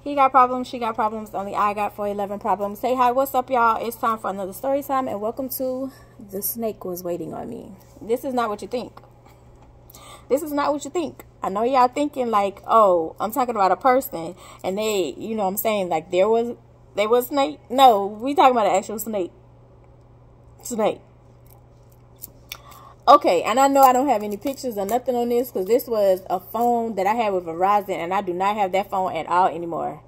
He got problems, she got problems, only I got 411 problems. Say hi, what's up, y'all? It's time for another story time, and welcome to The Snake Was Waiting on Me. This is not what you think. This is not what you think. I know y'all thinking like, oh, I'm talking about a person, and they, you know what I'm saying, like they was snake. No, we talking about an actual snake. Snake. Okay, and I know I don't have any pictures or nothing on this because this was a phone that I had with Verizon, and I do not have that phone at all anymore.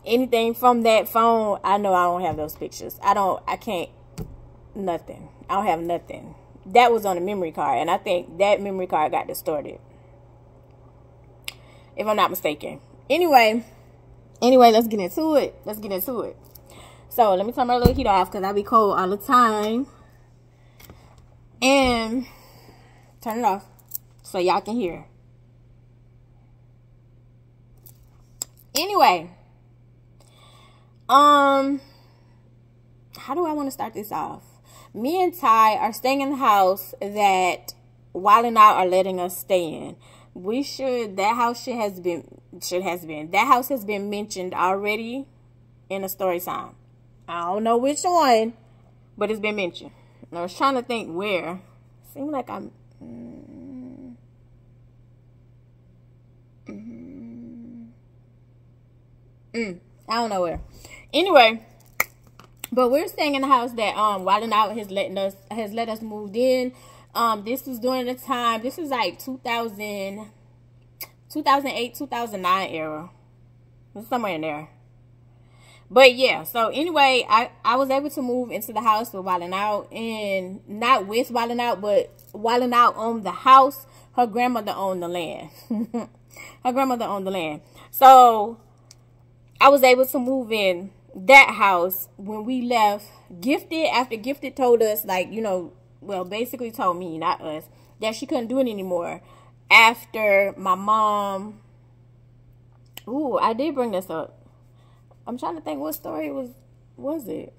Anything from that phone, I know I don't have those pictures. I can't, nothing. I don't have nothing. That was on a memory card, and I think that memory card got distorted, if I'm not mistaken. Anyway, let's get into it. So, let me turn my little heat off because I be cold all the time. And turn it off so y'all can hear. Anyway, how do I want to start this off? Me and Ty are staying in the house that Wild and Out are letting us stay in. That house has been mentioned already in a story time. I don't know which one, but it's been mentioned. I was trying to think where. Seems like I'm... I don't know where. Anyway, but we're staying in the house that Wild and Out has let us move in. This was during the time. This is like 2008, 2009 era. It's somewhere in there. But yeah, so anyway, I was able to move into the house with Wild and Out, and not with Wild and Out, but Wild and Out owned the house. Her grandmother owned the land. Her grandmother owned the land. So I was able to move in that house when we left Gifted, after Gifted told us, like, you know, well, basically told me, not us, that she couldn't do it anymore. After my mom, ooh, I did bring this up. I'm trying to think what story was it?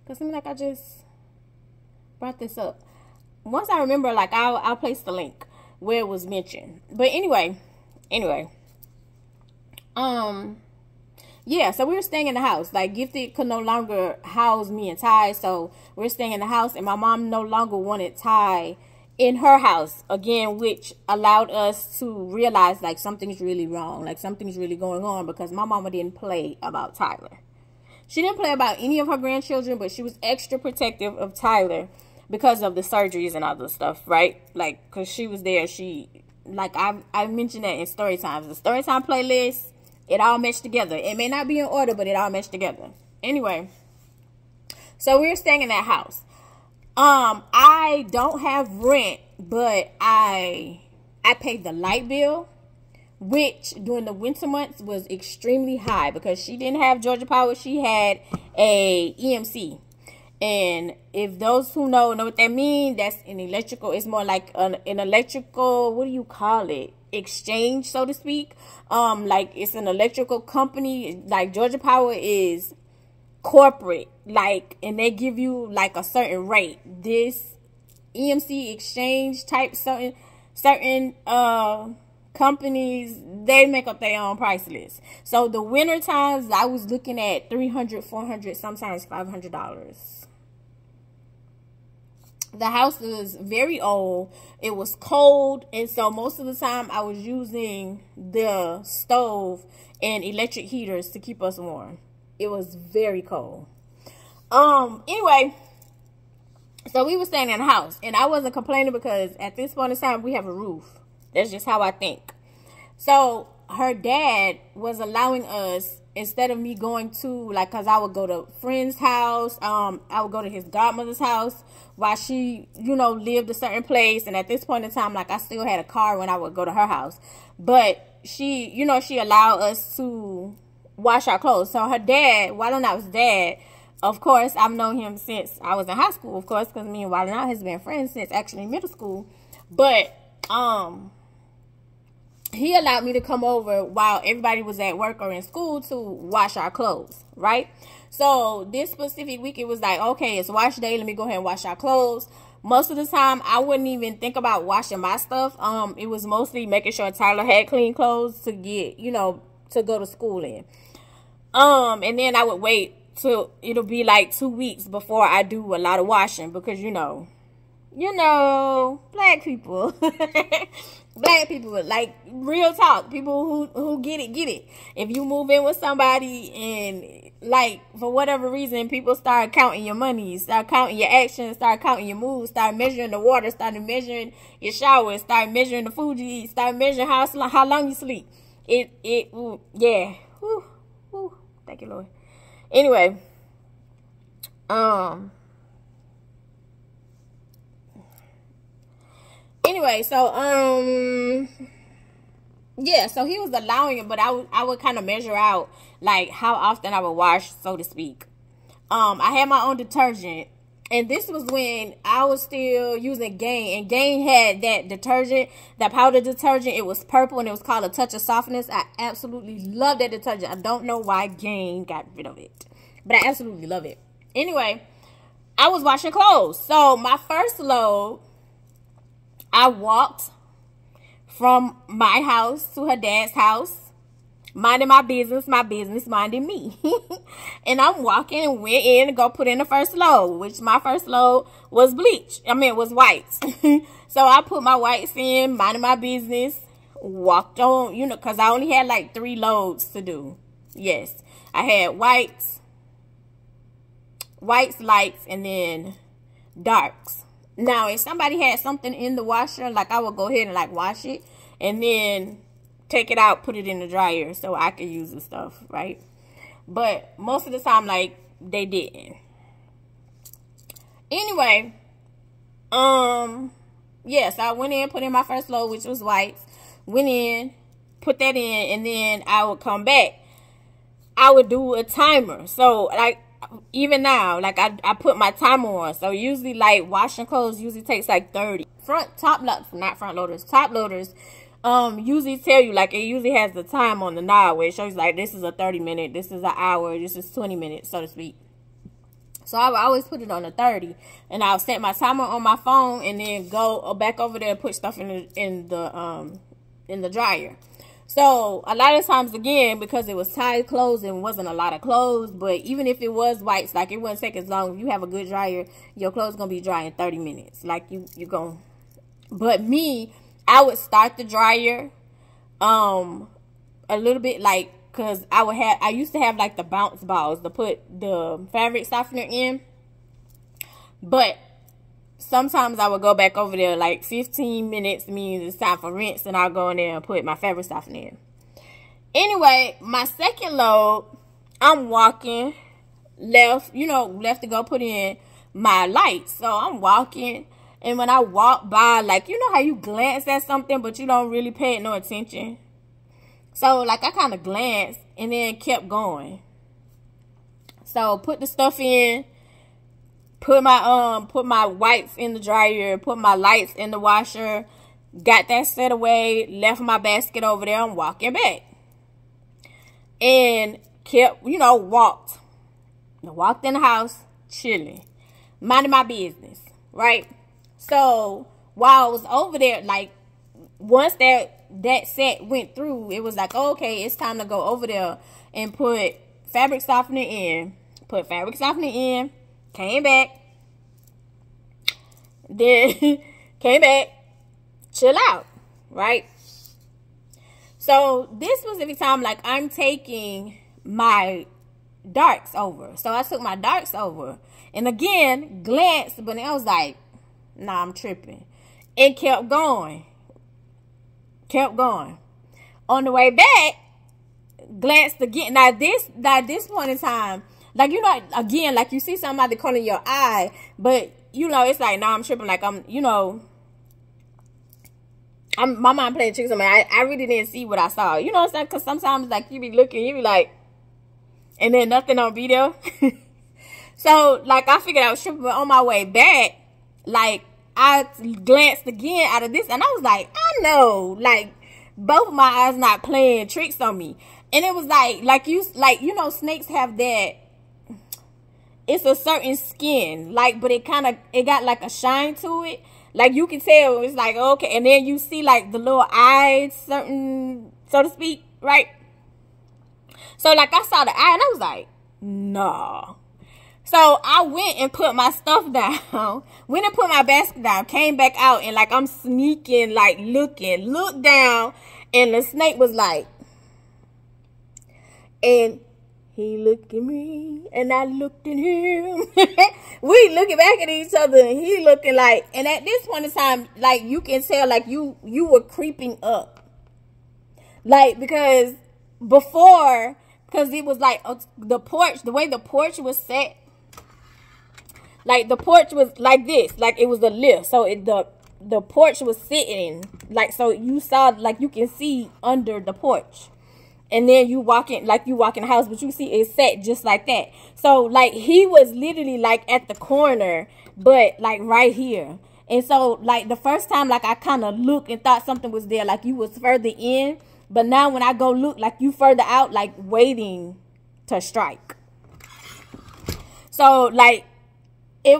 Because it seems like I just brought this up. Once I remember, like, I'll place the link where it was mentioned. But anyway. Yeah, so we were staying in the house. Like, Gifted could no longer house me and Ty, so we're staying in the house, and my mom no longer wanted Ty in her house again, which allowed us to realize like something's really wrong, like something's really going on, because my mama didn't play about Tyler. She didn't play about any of her grandchildren, but she was extra protective of Tyler because of the surgeries and all the stuff, right? Like, because she was there. She, like, I mentioned that in story times, the story time playlist, it all meshed together. It may not be in order, but it all meshed together. Anyway, so we were staying in that house. I don't have rent, but I paid the light bill, which during the winter months was extremely high because she didn't have Georgia Power. She had a EMC. And if those who know what that means, that's an electrical, it's more like an electrical, what do you call it? Exchange, so to speak. Like, it's an electrical company. Like, Georgia Power is corporate, like, and they give you like a certain rate. This EMC exchange type, certain companies, they make up their own price list. So the winter times I was looking at $300, $400, sometimes $500. The house was very old. It was cold, and so most of the time I was using the stove and electric heaters to keep us warm. It was very cold. Anyway, so we were staying in the house, and I wasn't complaining because at this point in time we have a roof. That's just how I think. So her dad was allowing us, instead of me going to, like, because I would go to a friend's house, I would go to his godmother's house while she, you know, lived a certain place. And at this point in time, like, I still had a car when I would go to her house. But she, you know, she allowed us to wash our clothes. So her dad, Wild and Out's dad, of course, I've known him since I was in high school, of course, because me and Wild and Out has been friends since actually middle school. But he allowed me to come over while everybody was at work or in school to wash our clothes, right? So this specific week, it was like, okay, it's wash day. Let me go ahead and wash our clothes. most of the time I wouldn't even think about washing my stuff. It was mostly making sure Tyler had clean clothes to get, you know, to go to school in. And then I would wait till it'll be like 2 weeks before I do a lot of washing, because you know, black people, black people, like, real talk, people who get it. If you move in with somebody and, like, for whatever reason, people start counting your money, start counting your actions, start counting your moves, start measuring the water, start measuring your showers, start measuring the food you eat, start measuring how long you sleep. Yeah. Whew. Thank you, Lord. Anyway, so yeah, so he was allowing it, but I would kind of measure out like how often I would wash, so to speak. I had my own detergent, and this was when I was still using Gain, and Gain had that detergent, that powder detergent. It was purple, and it was called A Touch of Softness. I absolutely love that detergent. I don't know why Gain got rid of it, but I absolutely love it. Anyway, I was washing clothes. So my first load, I walked from my house to her dad's house, minding my business minding me. And I'm walking and went in to go put in the first load, which my first load was bleach. I mean, it was whites. So I put my whites in, minding my business, walked on, you know, because I only had like 3 loads to do. Yes, I had whites, lights, and then darks. Now, if somebody had something in the washer, like, I would go ahead and like wash it and then take it out, put it in the dryer so I could use the stuff, right? But most of the time, like, they didn't. Anyway, yes, I went in, put in my first load, which was whites. Went in, put that in, and then I would come back. I would do a timer. So, like, even now, like, I put my timer on. So usually, like, washing clothes usually takes like 30. Top loaders usually tell you, like, it usually has the time on the knob where it shows like this is a 30-minute, this is an hour, this is 20 minutes, so to speak. So I would always put it on a 30, and I'll set my timer on my phone and then go back over there and put stuff in the dryer. So a lot of times, again, because it was tied clothes and wasn't a lot of clothes, but even if it was whites, like, it wouldn't take as long. If you have a good dryer, your clothes gonna be dry in 30 minutes. Like, you gonna. But me, I would start the dryer a little bit, like, because I used to have like the bounce balls to put the fabric softener in, but sometimes I would go back over there like 15 minutes means it's time for rinse, and I'll go in there and put my fabric softener in. Anyway, my second load, I'm walking left to go put in my lights. So I'm walking, and when I walk by, like, you know how you glance at something but you don't really pay it no attention? So, like, I kind of glanced and then kept going. So put the stuff in, put my whites in the dryer, put my lights in the washer, got that set away, left my basket over there, I'm walking back. And kept, walked in the house, chilling, minding my business, right? So while I was over there, like, once that set went through, it was like, okay, it's time to go over there and put fabric softener in. Put fabric softener in, came back, then came back, chill out, right? So this was every time, like, I'm taking my darks over. So I took my darks over, and again, glanced, but I was like, nah, I'm tripping, and kept going. On the way back, glanced again. Now this point in time, like, again, like, you see somebody calling your eye, but it's like, nah, I'm tripping. Like, my mind playing tricks on me. I really didn't see what I saw. You know what I'm saying? Because sometimes, like, you be looking, you be like, and then nothing don't be there. So, like, I figured I was tripping, but on my way back, like, I glanced again out of this, and I was like, I know, like, both of my eyes not playing tricks on me. And it was like snakes have that, it's a certain skin, like, but it got like a shine to it. Like, you can tell it's like, okay. And then you see like the little eyes, certain, so to speak, right? So like I saw the eye and I was like, nah. So I went and put my stuff down, went and put my basket down, came back out, and like I'm sneaking, like looking, looked down, and the snake was like, and he looked at me, and I looked at him. We looking back at each other, and he looking like, and at this point in time, like you can tell, like you were creeping up, like because before, because it was like the porch, the way the porch was set. Like, the porch was like this. Like, it was a lift. So, the porch was sitting. Like, so you saw, like, you can see under the porch. And then you walk in, like, you walk in the house. But you see it set just like that. So, like, he was literally, like, at the corner. But, like, right here. And so, like, the first time, like, I kind of looked and thought something was there. Like, you was further in. But now when I go look, like, you further out, like, waiting to strike. So, like, it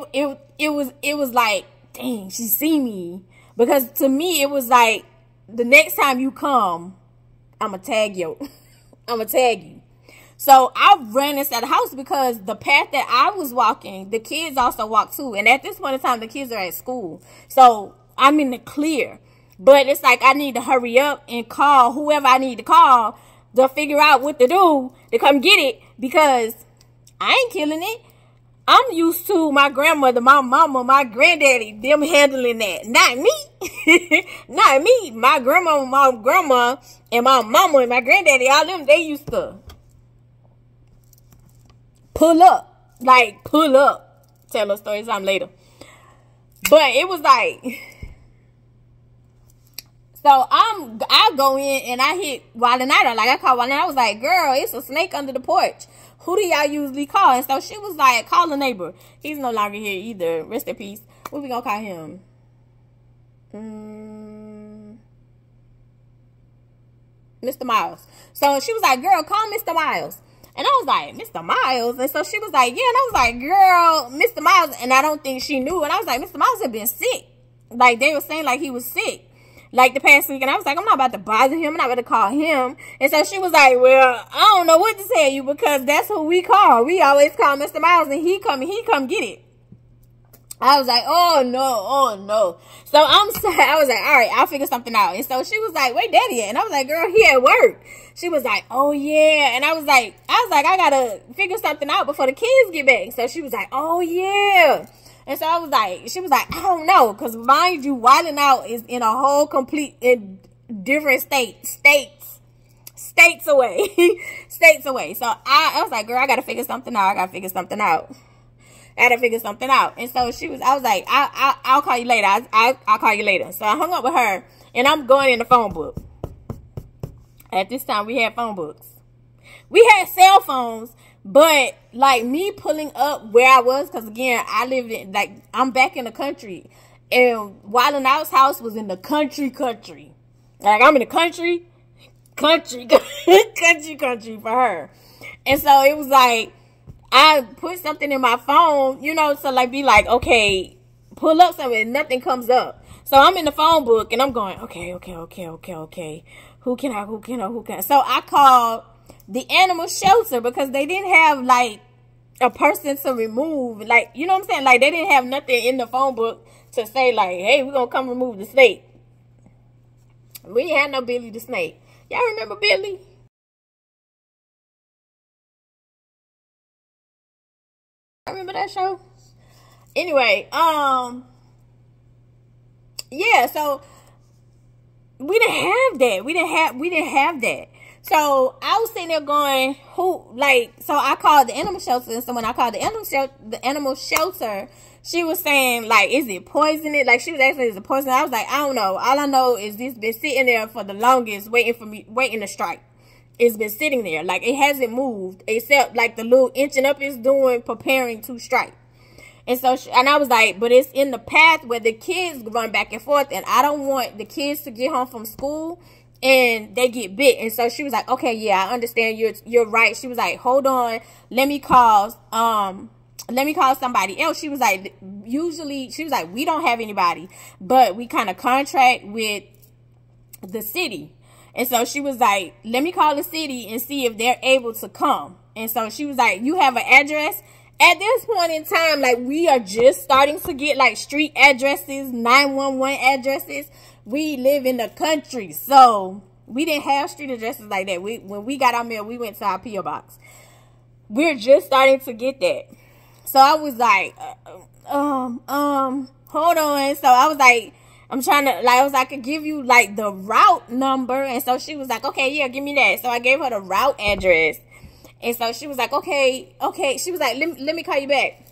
was like, dang, she see me. Because to me, it was like, the next time you come, I'ma tag you. I'ma tag you. So I ran inside the house because the path that I was walking, the kids also walked too. And at this point in time, the kids are at school. So I'm in the clear. But it's like I need to hurry up and call whoever I need to call to figure out what to do to come get it. Because I ain't killing it. I'm used to my grandmother, my mama, my granddaddy, them handling that. Not me. Not me. My grandma, and my mama and my granddaddy, all them, they used to pull up. Like, pull up. Tell a story time later. But it was like, so I go in and I hit Walenita. Like, I called Walenita. I was like, girl, it's a snake under the porch. Who do y'all usually call? And so she was like, call a neighbor. He's no longer here either. Rest in peace. What we gonna call him? Mr. Miles. So she was like, girl, call Mr. Miles. And I was like, Mr. Miles? And so she was like, yeah. And I was like, girl, Mr. Miles. And I don't think she knew. And I was like, Mr. Miles had been sick. Like, they were saying like he was sick. Like, the past week. And I was like, I'm not about to bother him. I'm not about to call him. And so she was like, well, I don't know what to tell you because that's who we call. We always call Mr. Miles and he come get it. I was like, oh no. So I was like, all right, I'll figure something out. And so she was like, where Daddy at? And I was like, girl, he at work. She was like, oh yeah. And I was like, I gotta figure something out before the kids get back. So she was like, oh yeah. And so I was like, she was like, I don't know. Because mind you, Wilding Out is in a whole complete different states away. States away. So I was like, girl, I got to figure something out. And so I was like, I'll call you later. I'll call you later. So I hung up with her and I'm going in the phone book. At this time, we had phone books. We had cell phones. But, like, me pulling up where I was, because, again, I lived in, like, I'm back in the country. And Wildin' Out's house was in the country. Like, I'm in the country for her. And so, it was like, I put something in my phone, you know, to, like, be like, okay, pull up something, and nothing comes up. So, I'm in the phone book, and I'm going, okay. Who can I? So, I called the animal shelter because they didn't have like a person to remove, like, you know what I'm saying? Like, they didn't have nothing in the phone book to say like, hey, we're gonna come remove the snake. We didn't have no Billy the snake. Y'all remember Billy? I remember that show. Anyway, yeah, so we didn't have that. We didn't have that. So I was sitting there going, so I called the animal shelter. And so when I called the animal shelter, she was saying, like, is it poisonous? Like, she was asking, is it poisonous? I was like, I don't know. All I know is this been sitting there for the longest, waiting to strike. It's been sitting there. Like, it hasn't moved, except, like, the little inching up it's doing, preparing to strike. And so, and I was like, but it's in the path where the kids run back and forth, and I don't want the kids to get home from school and they get bit. And so she was like, okay, yeah, I understand, you're right. She was like, hold on, let me call let me call somebody else. She was like, usually, she was like, we don't have anybody, but we kind of contract with the city. And so she was like, let me call the city and see if they're able to come. And so she was like, you have an address? At this point in time, like, we are just starting to get, like, street addresses, 911 addresses. We live in the country, so we didn't have street addresses like that. When we got our mail, we went to our P.O. box. We're just starting to get that. So I was like, hold on. So I was like, I'm trying to, like, I was like, I could give you, like, the route number. And so she was like, okay, yeah, give me that. So I gave her the route address. And so she was like, okay. She was like, let me call you back.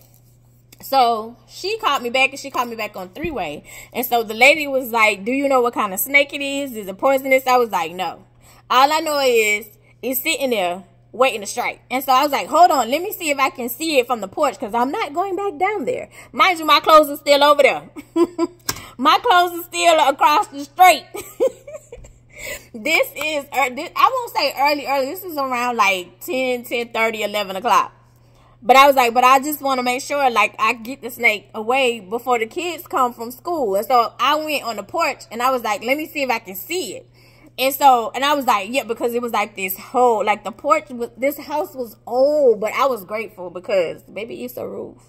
So she called me back, and she called me back on 3-way. And so the lady was like, do you know what kind of snake it is? Is it poisonous? I was like, no. All I know is it's sitting there waiting to strike. And so I was like, hold on, let me see if I can see it from the porch, because I'm not going back down there. Mind you, my clothes are still over there. My clothes are still across the street. This is, I won't say early. This is around like 10:30, 11 o'clock. But I was like, but I just want to make sure, like, I get the snake away before the kids come from school. And so I went on the porch, and I was like, let me see if I can see it. And so, and I was like, yeah, because it was like this whole, like, the porch, this house was old. But I was grateful because, baby, it's a roof.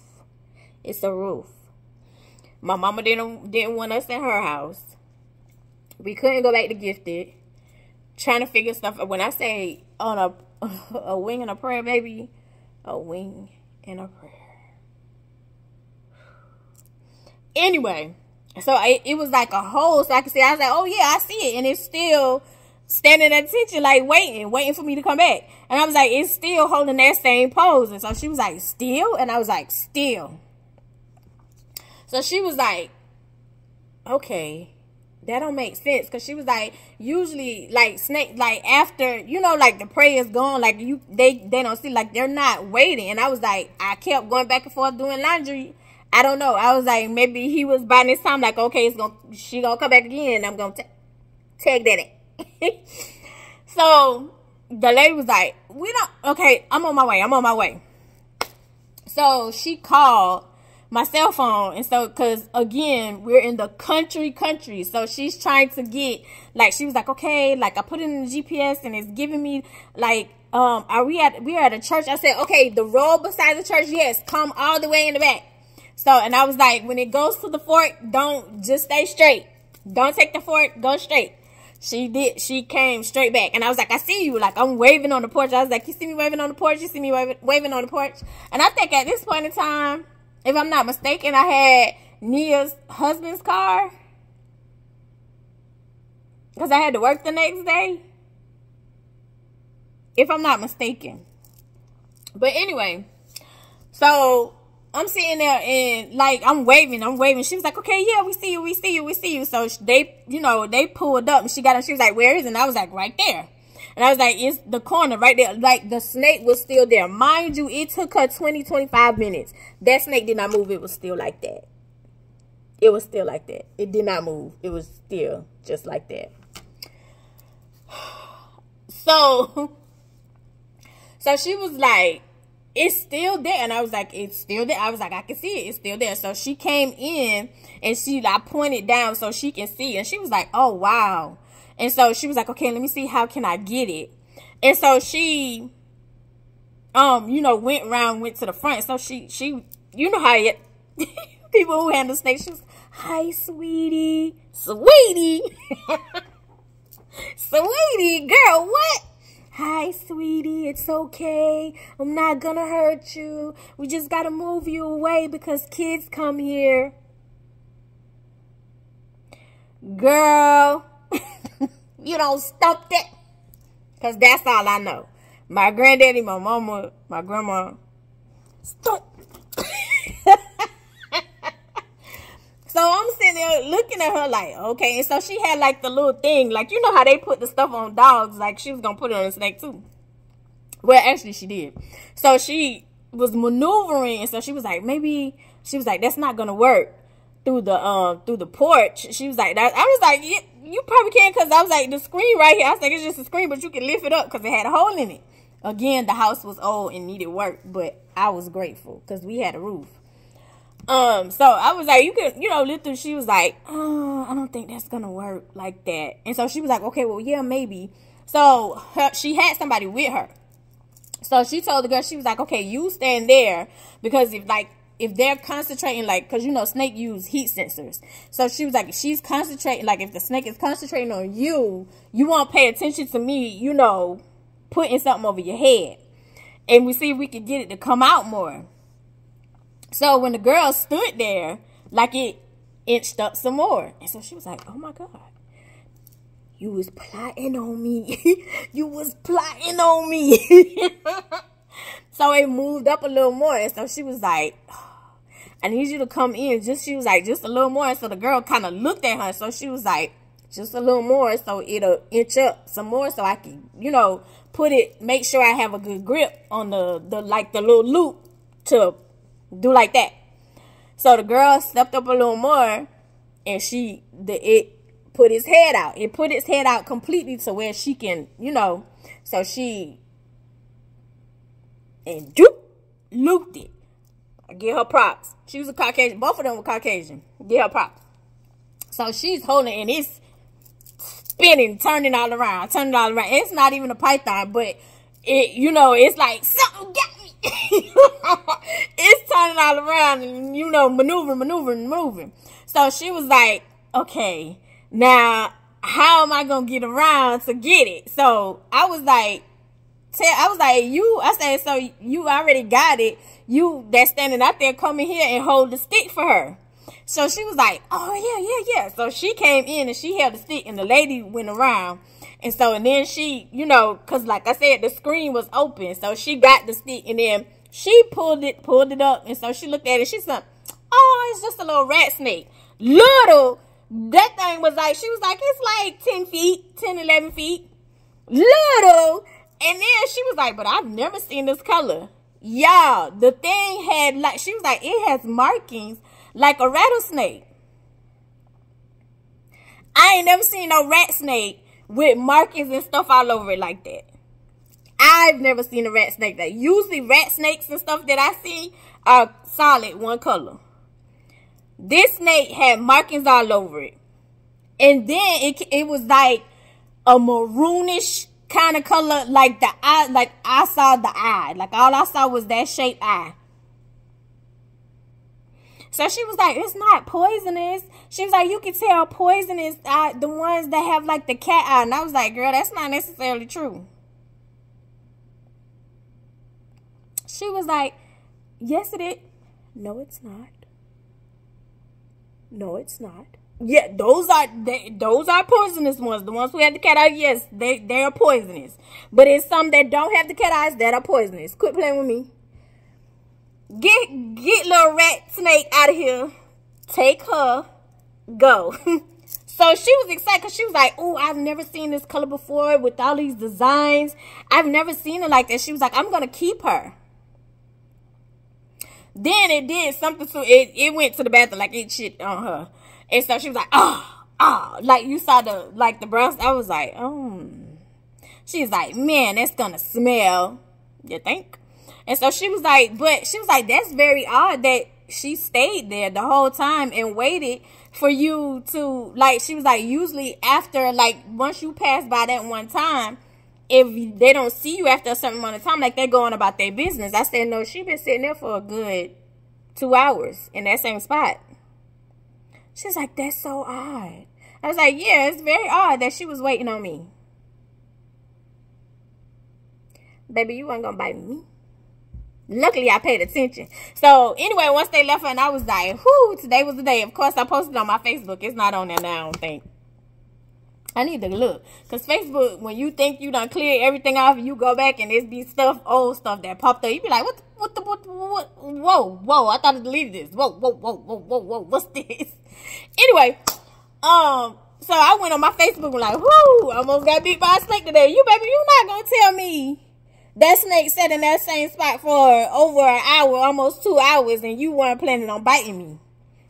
It's a roof. My mama didn't want us in her house. We couldn't go back to Gifted. Trying to figure stuff out. When I say on a wing and a prayer, baby, a wing and a prayer. Anyway, so it was like a hole, so I could see. I was like, oh yeah, I see it, and it's still standing at attention, like waiting for me to come back. And I was like, it's still holding that same pose. And so she was like, still? And I was like, still. So she was like, okay, that don't make sense. Because she was like, usually, like, snake, like, after, you know, like, the prey is gone, like, they don't see, like, they're not waiting. And I was like, I kept going back and forth doing laundry. I don't know. I was like, maybe he was by this time, like, okay, she gonna come back again, and I'm gonna tag that in. So the lady was like, okay, I'm on my way. So she called my cell phone, and so, because again, we're in the country, so she's trying to get, like, she was like, okay, like, I put it in the GPS, and it's giving me, like, we are at a church. I said, okay, the road beside the church, yes, come all the way in the back. So, and I was like, when it goes to the fork, just stay straight. Don't take the fork, go straight. She came straight back. And I was like, I see you. Like, I'm waving on the porch. I was like, you see me waving on the porch? You see me waving on the porch? And I think at this point in time, if I'm not mistaken, I had Nia's husband's car. Because I had to work the next day. If I'm not mistaken. But anyway, so I'm sitting there and, like, I'm waving. She was like, okay, yeah, we see you. So they pulled up, and she was like, where is it? And I was like, right there. And I was like, it's the corner right there. Like, the snake was still there. Mind you, it took her 20-25 minutes. That snake did not move. It was still like that. It was still like that. It did not move. It was still just like that. So she was like, it's still there. And I was like, it's still there. I was like, I can see it. It's still there. So she came in, and I pointed down so she can see. And she was like, oh, wow. And so she was like, okay, let me see, how can I get it? And so she, went to the front. So she, you know how people who handle snakes, she was, hi, sweetie. Sweetie, girl, what? Hi, sweetie, it's okay. I'm not gonna hurt you. We just gotta move you away because kids come here. Girl, you don't stump that. Because that's all I know. My granddaddy, my mama, my grandma, stump. So I'm sitting there looking at her like, okay. And so she had like the little thing. Like, you know how they put the stuff on dogs. Like, she was going to put it on a snake too. Well, actually she did. So she was maneuvering. And so she was like, that's not going to work through the porch. She was like, I was like, yeah, you probably can. Because I was like, the screen right here. I was like, it's just a screen, but you can lift it up because it had a hole in it. Again, the house was old and needed work, but I was grateful because we had a roof. So I was like, you can, live through. She was like, oh, I don't think that's gonna work like that. And so she was like, okay, well, yeah, maybe. So she had somebody with her. So she told the girl, she was like, okay, you stand there, because if they're concentrating, because snake use heat sensors. So she was like, if she's concentrating, if the snake is concentrating on you, you won't pay attention to me, putting something over your head. And we see if we could get it to come out more. So when the girl stood there, it inched up some more. And so she was like, oh my God, you was plotting on me. You was plotting on me. So it moved up a little more. And so she was like, oh, I need you to come in. She was like, just a little more. And so the girl kind of looked at her. So she was like, just a little more, so it'll inch up some more, so I can, make sure I have a good grip on the little loop to do like that. So the girl stepped up a little more, and it put his head out. It put its head out completely to where she can, so she, and looped it. I give her props. She was a Caucasian. Both of them were Caucasian. Give her props. So she's holding it, and it's spinning, turning all around. It's not even a python, but it's like something got me. It's turning all around and maneuvering. So she was like, okay, now how am I gonna get around to get it? So I was like, so you already got it. You that's standing out there, come in here and hold the stick for her. So she was like, oh, yeah. So she came in and she held the stick, and the lady went around. And then she, because like I said, the screen was open. So she got the stick, and then she pulled it up. And so she looked at it. She said, oh, it's just a little rat snake. Little. That thing was like, she was like, it's like 10, 11 feet. Little. And then she was like, but I've never seen this color. Y'all, the thing had she was like, it has markings like a rattlesnake. I ain't never seen no rat snake with markings and stuff all over it like that. I've never seen a rat snake that. Usually rat snakes and stuff that I see are solid one color. This snake had markings all over it. And then it was like a maroonish kind of color, like the eye, like I saw the eye. Like all I saw was that shaped eye. So she was like, it's not poisonous. She was like, you can tell poisonous the ones that have like the cat eye. And I was like, girl, that's not necessarily true. She was like, yes, it is. No, it's not. No, it's not. Yeah, those are poisonous ones. The ones who have the cat eye, yes, they are poisonous. But it's some that don't have the cat eyes that are poisonous. Quit playing with me. Get little rat snake out of here. Take her. Go. So she was excited because she was like, oh, I've never seen this color before with all these designs. I've never seen it like that. She was like, I'm going to keep her. Then it did something to it went to the bathroom, like it shit on her. And so she was like, oh, like you saw the brown. I was like, oh. She's like, man, that's going to smell. You think? And so she was like, that's very odd that she stayed there the whole time and waited for you to, like, she was like, usually after, like, once you pass by that one time, if they don't see you after a certain amount of time, like, they're going about their business. I said, no, she been sitting there for a good 2 hours in that same spot. She's like, that's so odd. I was like, yeah, it's very odd that she was waiting on me. Baby, you ain't gonna bite me. Luckily, I paid attention. So, anyway, once they left her, and I was like, whoo, today was the day. Of course, I posted it on my Facebook. It's not on there now, I don't think. I need to look. Because Facebook, when you think you done cleared everything off, you go back and there's be stuff, old stuff that popped up. You be like, what, whoa, I thought I deleted this. Whoa, what's this? Anyway, so I went on my Facebook and like, whoo, I almost got beat by a snake today. You not going to tell me that snake sat in that same spot for over an hour, almost 2 hours, and you weren't planning on biting me.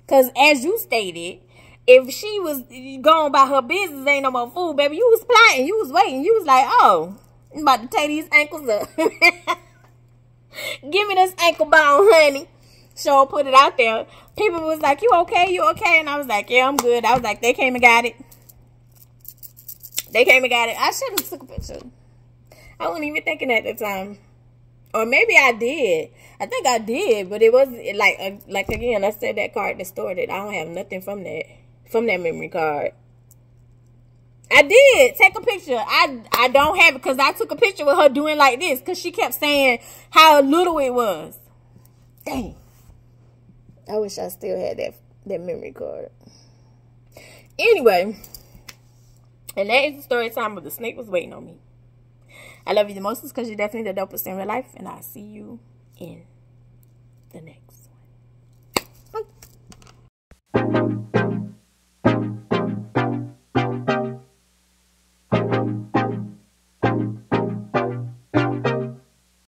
Because as you stated, if she was going by her business, ain't no more food, baby, you was plotting, you was waiting. You was like, oh, I'm about to tear these ankles up. Give me this ankle bone, honey. So put it out there. People was like, you okay? You okay? And I was like, yeah, I'm good. I was like, they came and got it. They came and got it. I should have took a picture. I wasn't even thinking at the time. Or maybe I did. I think I did. But it was like again, I said that card distorted. I don't have nothing from that memory card. I did take a picture. I don't have it because I took a picture with her doing like this because she kept saying how little it was. Dang. I wish I still had that memory card. Anyway, and that is the story time of The Snake Was Waiting on Me. I love you the most because you're definitely the dopest in real life, and I'll see you in the next.